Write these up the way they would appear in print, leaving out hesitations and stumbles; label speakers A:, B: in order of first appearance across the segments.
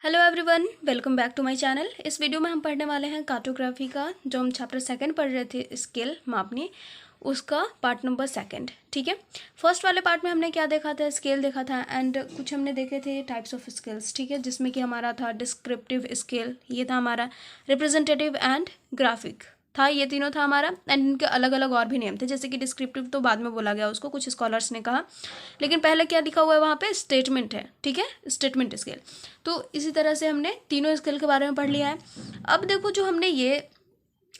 A: Hello everyone, welcome back to my channel. इस video में हम पढ़ने वाले हैं कार्टोग्राफी का, जो हम चैप्टर 2 पढ़ रहे थे, स्केल मापनी, उसका पार्ट नंबर 2। ठीक है। फर्स्ट वाले पार्ट में हमने क्या देखा था, स्केल देखा था एंड कुछ हमने देखे थे टाइप्स ऑफ स्केल्स। ठीक है, जिसमें कि हमारा था डिस्क्रिप्टिव स्केल, ये था हमारा रिप्रेजेंटेटिव एंड ग्राफिक था, ये तीनों था हमारा। एंड इनके अलग अलग और भी नेम थे, जैसे कि डिस्क्रिप्टिव तो बाद में बोला गया उसको, कुछ स्कॉलर्स ने कहा, लेकिन पहले क्या लिखा हुआ है वहाँ पे, स्टेटमेंट है। ठीक है, स्टेटमेंट स्केल। तो इसी तरह से हमने तीनों स्केल के बारे में पढ़ लिया है। अब देखो, जो हमने ये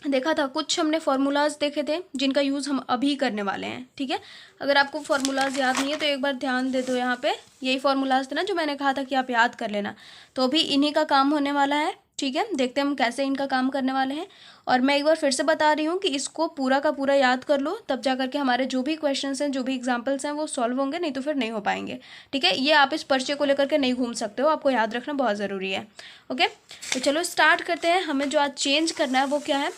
A: देखा था, कुछ हमने फार्मूलाज देखे थे जिनका यूज़ हम अभी करने वाले हैं। ठीक है, अगर आपको फार्मूलाज याद नहीं है तो एक बार ध्यान दे दो। यहाँ पे यही फार्मूलाज थे ना जो मैंने कहा था कि आप याद कर लेना, तो अभी इन्हीं का काम होने वाला है। ठीक है, देखते हैं हम कैसे इनका काम करने वाले हैं। और मैं एक बार फिर से बता रही हूँ कि इसको पूरा का पूरा याद कर लो, तब जा करके हमारे जो भी क्वेश्चंस हैं, जो भी एग्जांपल्स हैं, वो सॉल्व होंगे, नहीं तो फिर नहीं हो पाएंगे। ठीक है, ये आप इस पर्चे को लेकर के नहीं घूम सकते हो, आपको याद रखना बहुत ज़रूरी है। ओके, तो चलो स्टार्ट करते हैं। हमें जो आज चेंज करना है वो क्या है,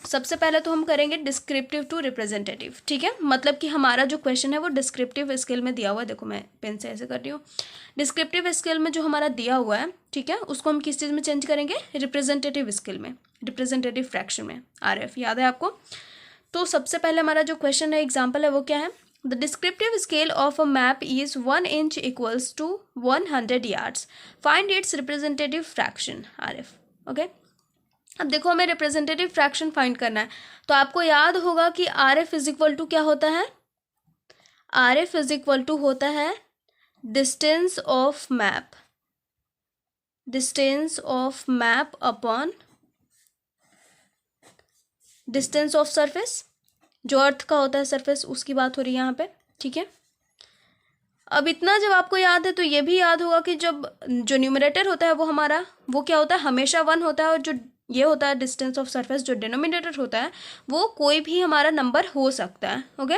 A: सबसे पहले तो हम करेंगे डिस्क्रिप्टिव टू रिप्रेजेंटेटिव। ठीक है, मतलब कि हमारा जो क्वेश्चन है वो डिस्क्रिप्टिव स्केल में दिया हुआ है। देखो मैं पेन से ऐसे कर रही हूँ, डिस्क्रिप्टिव स्केल में जो हमारा दिया हुआ है, ठीक है, उसको हम किस चीज़ में चेंज करेंगे, रिप्रेजेंटेटिव स्केल में, रिप्रेजेंटेटिव फ्रैक्शन में, RF। याद है आपको? तो सबसे पहले हमारा जो क्वेश्चन है, एग्जाम्पल है, वो क्या है, the descriptive scale of a map is 1 inch equals to 100 yards, find its representative fraction, RF। Okay, अब देखो हमें रिप्रेजेंटेटिव फ्रैक्शन फाइंड करना है, तो आपको याद होगा कि RF इज इक्वल टू क्या होता है, RF इज इक्वल टू होता है distance of map, distance of map upon distance of surface, जो अर्थ का होता है सरफेस, उसकी बात हो रही है यहाँ पे। ठीक है, अब इतना जब आपको याद है तो ये भी याद होगा कि जब जो न्यूमरेटर होता है वो हमारा, वो क्या होता है, हमेशा 1 होता है, और जो ये होता है डिस्टेंस ऑफ सरफेस, जो डिनोमिनेटर होता है, वो कोई भी हमारा नंबर हो सकता है। ओके,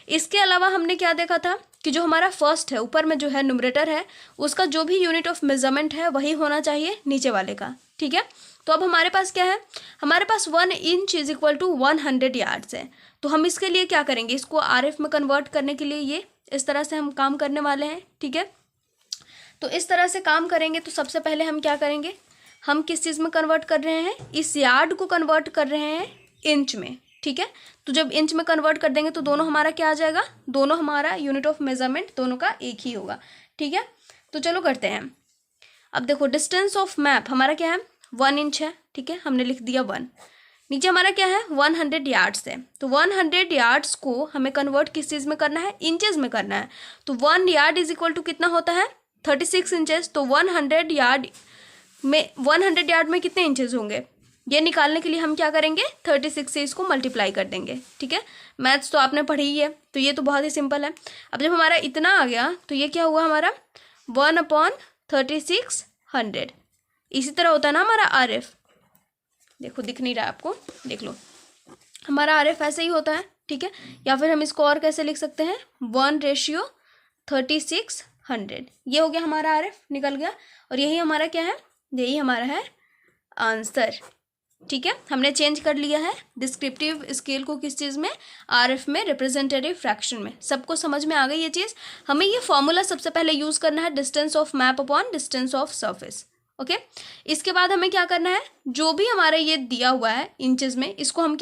A: इसके अलावा हमने क्या देखा था कि जो हमारा फर्स्ट है, ऊपर में जो है न्यूमरेटर है, उसका जो भी यूनिट ऑफ मेजरमेंट है वही होना चाहिए नीचे वाले का। ठीक है, तो अब हमारे पास क्या है, हमारे पास 1 inch is equal to 100 yards है। तो हम इसके लिए क्या करेंगे, इसको RF में कन्वर्ट करने के लिए ये इस तरह से हम काम करने वाले हैं। ठीक है, तो इस तरह से काम करेंगे तो सबसे पहले हम क्या करेंगे, हम किस चीज़ में कन्वर्ट कर रहे हैं, इस यार्ड को कन्वर्ट कर रहे हैं इंच में। ठीक है, तो जब इंच में कन्वर्ट कर देंगे तो दोनों हमारा क्या आ जाएगा, दोनों हमारा यूनिट ऑफ मेजरमेंट दोनों का एक ही होगा। ठीक है, तो चलो करते हैं। अब देखो, डिस्टेंस ऑफ मैप हमारा क्या है, 1 इंच है। ठीक है, हमने लिख दिया 1। नीचे हमारा क्या है, 100 yards है। तो 100 yards को हमें कन्वर्ट किस चीज़ में करना है, इंचेस में करना है। तो 1 yard इज इक्वल टू कितना होता है, 36 इंचेस। तो 100 yard में कितने इंचेस होंगे, ये निकालने के लिए हम क्या करेंगे, 36 से इसको मल्टीप्लाई कर देंगे। ठीक है, मैथ्स तो आपने पढ़ी ही है, तो ये तो बहुत ही सिंपल है। अब जब हमारा इतना आ गया तो ये क्या हुआ हमारा, 1/3600। इसी तरह होता है ना हमारा RF। देखो दिख नहीं रहा है आपको, देख लो, हमारा RF ऐसे ही होता है। ठीक है, या फिर हम इसको और कैसे लिख सकते हैं, 1/3600। ये हो गया हमारा RF, निकल गया। और यही हमारा क्या है, यही हमारा है आंसर। ठीक है, हमने चेंज कर लिया है डिस्क्रिप्टिव स्केल को किस चीज़ में, RF में, रिप्रेजेंटेटिव फ्रैक्शन में। सबको समझ में आ गई ये चीज़। हमें ये फॉर्मूला सबसे पहले यूज़ करना है, distance of map upon distance of surface. Okay, इसके बाद हमें क्या करना है, जो भी हमारे ये दिया हुआ है इंचेस में, इसको हम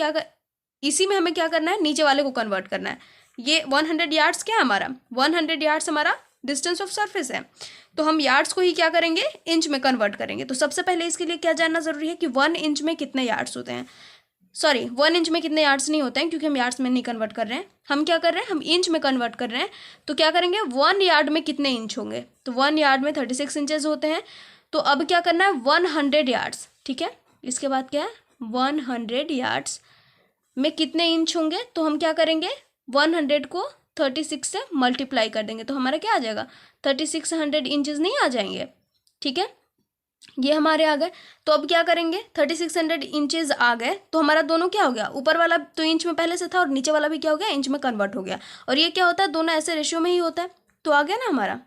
A: इसी में हमें क्या करना है, नीचे वाले को कन्वर्ट करना है। ये 100 yards क्या है हमारा, 100 yards हमारा डिस्टेंस ऑफ सरफेस है। तो हम यार्ड्स को ही क्या करेंगे, इंच में कन्वर्ट करेंगे। तो सबसे पहले इसके लिए क्या जानना जरूरी है कि 1 इंच में कितने यार्ड्स होते हैं। सॉरी, 1 इंच में कितने यार्ड्स नहीं होते हैं, क्योंकि हम यार्ड्स में नहीं कन्वर्ट कर रहे हैं, हम क्या कर रहे हैं, हम इंच में कन्वर्ट कर रहे हैं। तो क्या करेंगे, 1 यार्ड में कितने इंच होंगे, तो 1 यार्ड में 36 इंचेस होते हैं। तो अब क्या करना है, 100 yards। ठीक है, इसके बाद क्या है, 100 yards में कितने इंच होंगे, तो हम क्या करेंगे, 100 को 36 से मल्टीप्लाई कर देंगे, तो हमारा क्या आ जाएगा, 3600 इंचेस नहीं आ जाएंगे। ठीक है, ये हमारे आ गए। तो अब क्या करेंगे, 3600 इंचेस आ गए, तो हमारा दोनों क्या हो गया, ऊपर वाला तो इंच में पहले से था और नीचे वाला भी क्या हो गया, इंच में कन्वर्ट हो गया। और ये क्या होता है, दोनों ऐसे रेशियो में ही होता है, तो आ गया ना हमारा।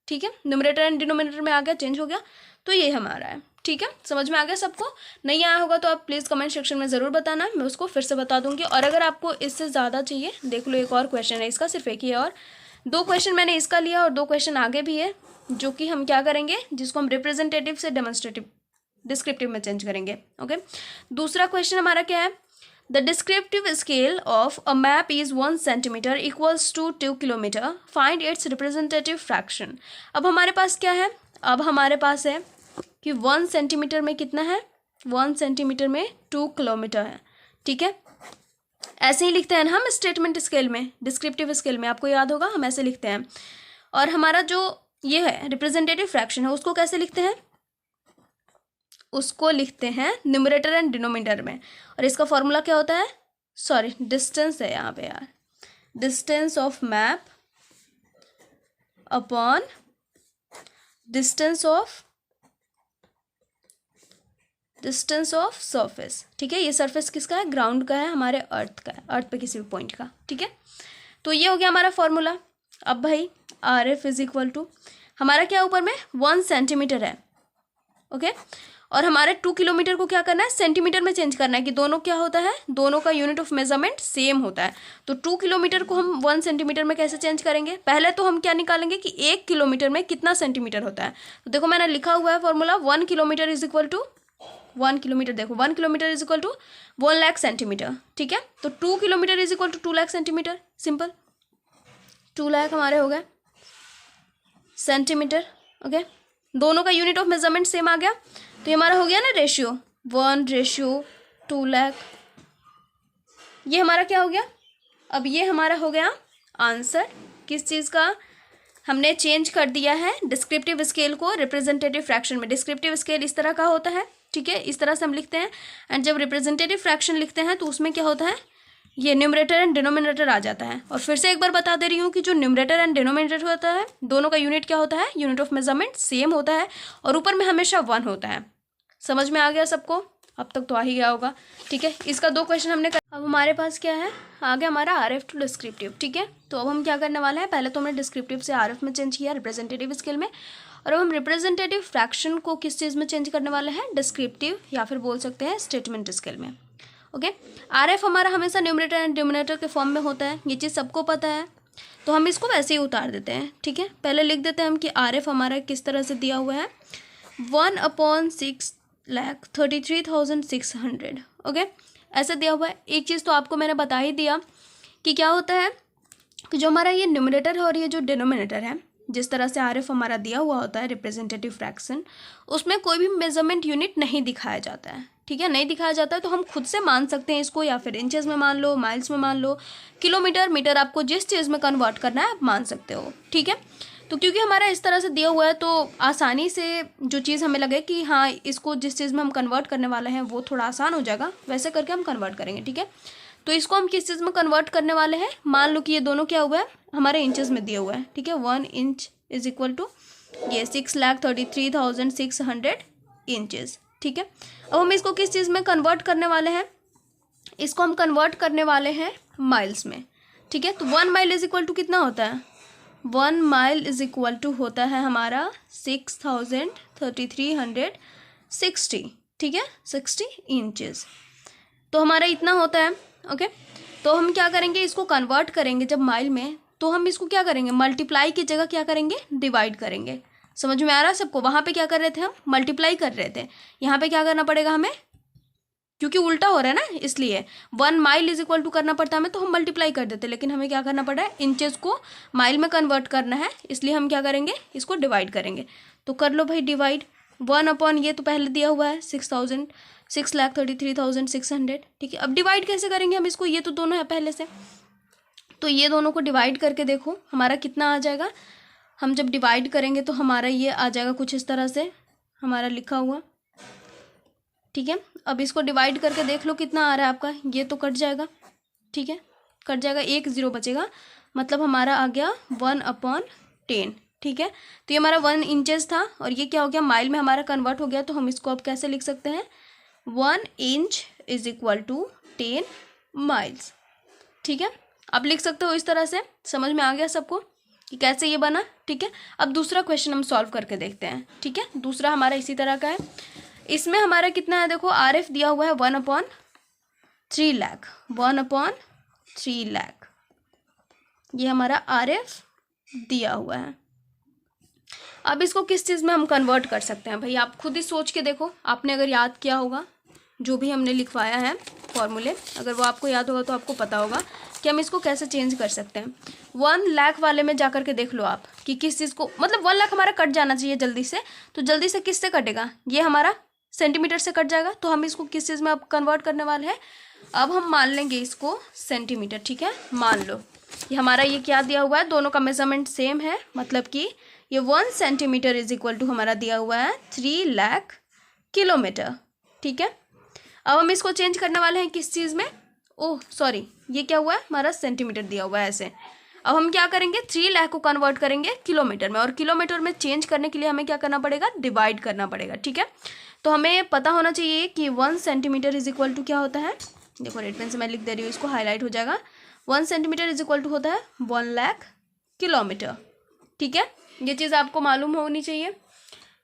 A: ठीक है, न्यूमरेटर एंड डिनोमिनेटर में आ गया, चेंज हो गया, तो ये हमारा है। ठीक है, समझ में आ गया सबको? नहीं आया होगा तो आप प्लीज़ कमेंट सेक्शन में ज़रूर बताना, मैं उसको फिर से बता दूंगी। और अगर आपको इससे ज़्यादा चाहिए, देख लो एक और क्वेश्चन है इसका, सिर्फ एक ही है, और 2 क्वेश्चन मैंने इसका लिया और 2 क्वेश्चन आगे भी है, जो कि हम क्या करेंगे, जिसको हम रिप्रेजेंटेटिव से डेमोन्स्ट्रेटिव डिस्क्रिप्टिव में चेंज करेंगे। ओके, दूसरा क्वेश्चन हमारा क्या है, the descriptive scale of a map is 1 centimetre equals to 2 kilometre, find its representative fraction. अब हमारे पास क्या है, अब हमारे पास है कि 1 सेंटीमीटर में कितना है, 1 सेंटीमीटर में 2 किलोमीटर है। ठीक है, ऐसे ही लिखते हैं ना हम स्टेटमेंट स्केल में, डिस्क्रिप्टिव स्केल में, आपको याद होगा हम ऐसे लिखते हैं। और हमारा जो ये है रिप्रेजेंटेटिव फ्रैक्शन है, उसको कैसे लिखते हैं, उसको लिखते हैं न्यूमरेटर एंड डिनोमिनेटर में। और इसका फॉर्मूला क्या होता है, सॉरी डिस्टेंस है यहाँ पे यार, distance of map upon distance of surface. ठीक है, ये सरफेस किसका है, ग्राउंड का है, हमारे अर्थ का है, अर्थ पे किसी भी पॉइंट का। ठीक है, तो ये हो गया हमारा फॉर्मूला। अब भाई R F is equal to हमारा क्या ऊपर में 1 सेंटीमीटर है। ओके, और हमारे 2 किलोमीटर को क्या करना है, सेंटीमीटर में चेंज करना है, कि दोनों क्या होता है, दोनों का यूनिट ऑफ मेजरमेंट सेम होता है। तो 2 किलोमीटर को हम 1 सेंटीमीटर में कैसे चेंज करेंगे, पहले तो हम क्या निकालेंगे कि 1 किलोमीटर में कितना सेंटीमीटर होता है। तो देखो मैंने लिखा हुआ है formula, 1 kilometre is equal to 1 kilometre, देखो 1 kilometre is equal to 1 lakh centimetre. ठीक है, तो 2 kilometre is equal to 2 lakh centimetre, simple, 2 lakh हमारे हो गए सेंटीमीटर। ओके, दोनों का यूनिट ऑफ मेजरमेंट सेम आ गया, तो ये हमारा हो गया ना रेशियो 1:2 लाख, ये हमारा क्या हो गया। अब ये हमारा हो गया आंसर, किस चीज़ का, हमने चेंज कर दिया है डिस्क्रिप्टिव स्केल को रिप्रेजेंटेटिव फ्रैक्शन में। डिस्क्रिप्टिव स्केल इस तरह का होता है, ठीक है, इस तरह से हम लिखते हैं, एंड जब रिप्रेजेंटेटिव फ्रैक्शन लिखते हैं तो उसमें क्या होता है, ये न्यूमरेटर एंड डिनोमिनेटर आ जाता है। और फिर से एक बार बता दे रही हूँ कि जो न्यूमरेटर एंड डिनोमिनेटर होता है, दोनों का यूनिट क्या होता है, यूनिट ऑफ मेजरमेंट सेम होता है, और ऊपर में हमेशा 1 होता है। समझ में आ गया सबको, अब तक तो आ ही गया होगा। ठीक है, इसका 2 क्वेश्चन हमने कर, अब हमारे पास क्या है, आ गया हमारा आर एफ टू डिस्क्रिप्टिव। ठीक है, तो अब हम क्या करने वाले हैं, पहले तो हमने डिस्क्रिप्टिव से आर एफ में चेंज किया रिप्रेजेंटेटिव स्केल में, और अब हम रिप्रेजेंटेटिव फ्रैक्शन को किस चीज़ में चेंज करने वाले हैं, डिस्क्रिप्टिव या फिर बोल सकते हैं स्टेटमेंट स्केल में। ओके, आर एफ हमारा हमेशा न्यूमरेटर एंड डिनोमिनेटर के फॉर्म में होता है, ये चीज़ सबको पता है, तो हम इसको वैसे ही उतार देते हैं। ठीक है, पहले लिख देते हैं हम कि आर एफ हमारा किस तरह से दिया हुआ है, 1/6,33,600। ओके, ऐसे दिया हुआ है। एक चीज़ तो आपको मैंने बता ही दिया कि क्या होता है कि जो हमारा ये न्यूमरेटर है और ये जो डिनोमिनेटर है, जिस तरह से आर एफ हमारा दिया हुआ होता है रिप्रेजेंटेटिव फ्रैक्शन, उसमें कोई भी मेजरमेंट यूनिट नहीं दिखाया जाता है। ठीक है, नहीं दिखाया जाता है, तो हम खुद से मान सकते हैं इसको, या फिर इंचेस में मान लो, माइल्स में मान लो, किलोमीटर, मीटर, आपको जिस चीज़ में कन्वर्ट करना है आप मान सकते हो। ठीक है, तो क्योंकि हमारा इस तरह से दिया हुआ है, तो आसानी से जो चीज़ हमें लगे कि हाँ इसको जिस चीज़ में हम कन्वर्ट करने वाले हैं वो थोड़ा आसान हो जाएगा, वैसे करके हम कन्वर्ट करेंगे। ठीक है, तो इसको हम किस चीज़ में कन्वर्ट करने वाले हैं, मान लो कि ये दोनों क्या हुआ है, हमारे इंचेस में दिया हुआ है। ठीक है, 1 इंच इज इक्वल टू ये 6,33,600 इंचेस। ठीक है, अब हम इसको किस चीज़ में कन्वर्ट करने वाले हैं, इसको हम कन्वर्ट करने वाले हैं माइल्स में। ठीक है, तो 1 माइल इज इक्वल टू कितना होता है, 1 माइल इज इक्वल टू होता है हमारा 6,3360। ठीक है, 60 इंचेस, तो हमारा इतना होता है। ओके, तो हम क्या करेंगे, इसको कन्वर्ट करेंगे जब माइल में, तो हम इसको क्या करेंगे, मल्टीप्लाई की जगह क्या करेंगे, डिवाइड करेंगे। समझ में आ रहा है सबको, वहाँ पे क्या कर रहे थे हम, मल्टीप्लाई कर रहे थे, यहाँ पे क्या करना पड़ेगा हमें, क्योंकि उल्टा हो रहा है ना, इसलिए 1 माइल इज इक्वल टू करना पड़ता है हमें, तो हम मल्टीप्लाई कर देते, लेकिन हमें क्या करना पड़ा है, इंचेस को माइल में कन्वर्ट करना है, इसलिए हम क्या करेंगे, इसको डिवाइड करेंगे। तो कर लो भाई डिवाइड, 1 अपॉन ये तो पहले दिया हुआ है 6,33,600। ठीक है, अब डिवाइड कैसे करेंगे हम इसको, ये तो दोनों है पहले से, तो ये दोनों को डिवाइड करके देखो हमारा कितना आ जाएगा। हम जब डिवाइड करेंगे तो हमारा ये आ जाएगा कुछ इस तरह से हमारा लिखा हुआ। ठीक है, अब इसको डिवाइड करके देख लो कितना आ रहा है आपका, ये तो कट जाएगा। ठीक है, कट जाएगा, 1 0 बचेगा, मतलब हमारा आ गया 1/10। ठीक है, तो ये हमारा 1 इंचेस था, और ये क्या हो गया, माइल में हमारा कन्वर्ट हो गया, तो हम इसको अब कैसे लिख सकते हैं, 1 inch is equal to 10 miles. ठीक है, अब लिख सकते हो इस तरह से। समझ में आ गया सबको कि कैसे ये बना। ठीक है, अब दूसरा क्वेश्चन हम सॉल्व करके देखते हैं। ठीक है, दूसरा हमारा इसी तरह का है, इसमें हमारा कितना है, देखो आर एफ दिया हुआ है 1/3 लाख, 1/3 लाख, ये हमारा आर एफ दिया हुआ है। अब इसको किस चीज़ में हम कन्वर्ट कर सकते हैं भाई, आप खुद ही सोच के देखो। आपने अगर याद किया होगा जो भी हमने लिखवाया है फॉर्मूले, अगर वो आपको याद होगा तो आपको पता होगा कि हम इसको कैसे चेंज कर सकते हैं। 1 लाख वाले में जाकर के देख लो आप कि किस चीज़ को, मतलब 1 लाख हमारा कट जाना चाहिए जल्दी से, तो जल्दी से किससे कटेगा, ये हमारा सेंटीमीटर से कट जाएगा। तो हम इसको किस चीज़ में अब कन्वर्ट करने वाले हैं, अब हम मान लेंगे इसको सेंटीमीटर। ठीक है, मान लो ये हमारा ये क्या दिया हुआ है, दोनों का मेजरमेंट सेम है, मतलब कि ये 1 सेंटीमीटर इज इक्वल टू हमारा दिया हुआ है 3 लाख किलोमीटर। ठीक है, अब हम इसको चेंज करने वाले हैं किस चीज़ में, ओह सॉरी, ये क्या हुआ है हमारा सेंटीमीटर दिया हुआ है ऐसे। अब हम क्या करेंगे, 3 लाख को कन्वर्ट करेंगे किलोमीटर में, और किलोमीटर में चेंज करने के लिए हमें क्या करना पड़ेगा, डिवाइड करना पड़ेगा। ठीक है, तो हमें पता होना चाहिए कि 1 सेंटीमीटर इज इक्वल टू क्या होता है, देखो रेड पेन से मैं लिख दे रही हूँ, इसको हाईलाइट हो जाएगा। 1 सेंटीमीटर इज इक्वल टू होता है 1 लाख किलोमीटर। ठीक है, ये चीज़ आपको मालूम होनी चाहिए।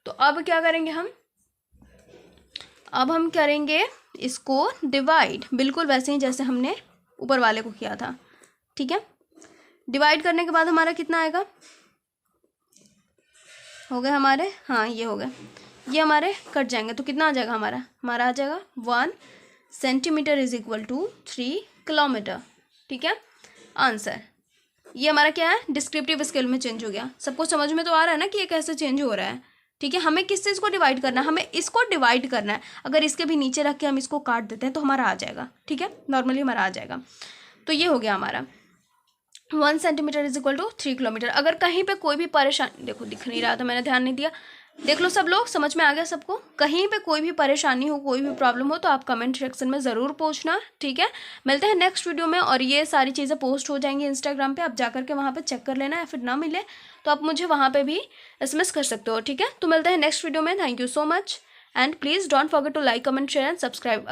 A: तो अब क्या करेंगे हम, अब हम करेंगे इसको डिवाइड, बिल्कुल वैसे ही जैसे हमने ऊपर वाले को किया था। ठीक है, डिवाइड करने के बाद हमारा कितना आएगा, हो गए हमारे, हाँ ये हो गए, ये हमारे कट जाएंगे तो कितना आ जाएगा हमारा आ जाएगा 1 centimetre is equal to 3 kilometre. ठीक है, आंसर ये हमारा क्या है, डिस्क्रिप्टिव स्केल में चेंज हो गया। सबको समझ में तो आ रहा है ना कि ये कैसे चेंज हो रहा है। ठीक है, हमें किस चीज़ को डिवाइड करना है, हमें इसको डिवाइड करना है। अगर इसके भी नीचे रख के हम इसको काट देते हैं तो हमारा आ जाएगा। ठीक है, नॉर्मली हमारा आ जाएगा। तो ये हो गया हमारा 1 centimetre is equal to 3 kilometre. अगर कहीं पे कोई भी परेशानी, देखो दिख नहीं रहा था, मैंने ध्यान नहीं दिया, देख लो सब लोग, समझ में आ गया सबको। कहीं पे कोई भी परेशानी हो, कोई भी प्रॉब्लम हो तो आप कमेंट सेक्शन में ज़रूर पूछना। ठीक है, मिलते हैं नेक्स्ट वीडियो में, और ये सारी चीज़ें पोस्ट हो जाएंगी इंस्टाग्राम पे, आप जाकर के वहाँ पे चेक कर लेना, या फिर ना मिले तो आप मुझे वहाँ पे भी SMS कर सकते हो। ठीक है, तो मिलते हैं नेक्स्ट वीडियो में। Thank you so much, and please don't forget to like, comment, share and subscribe.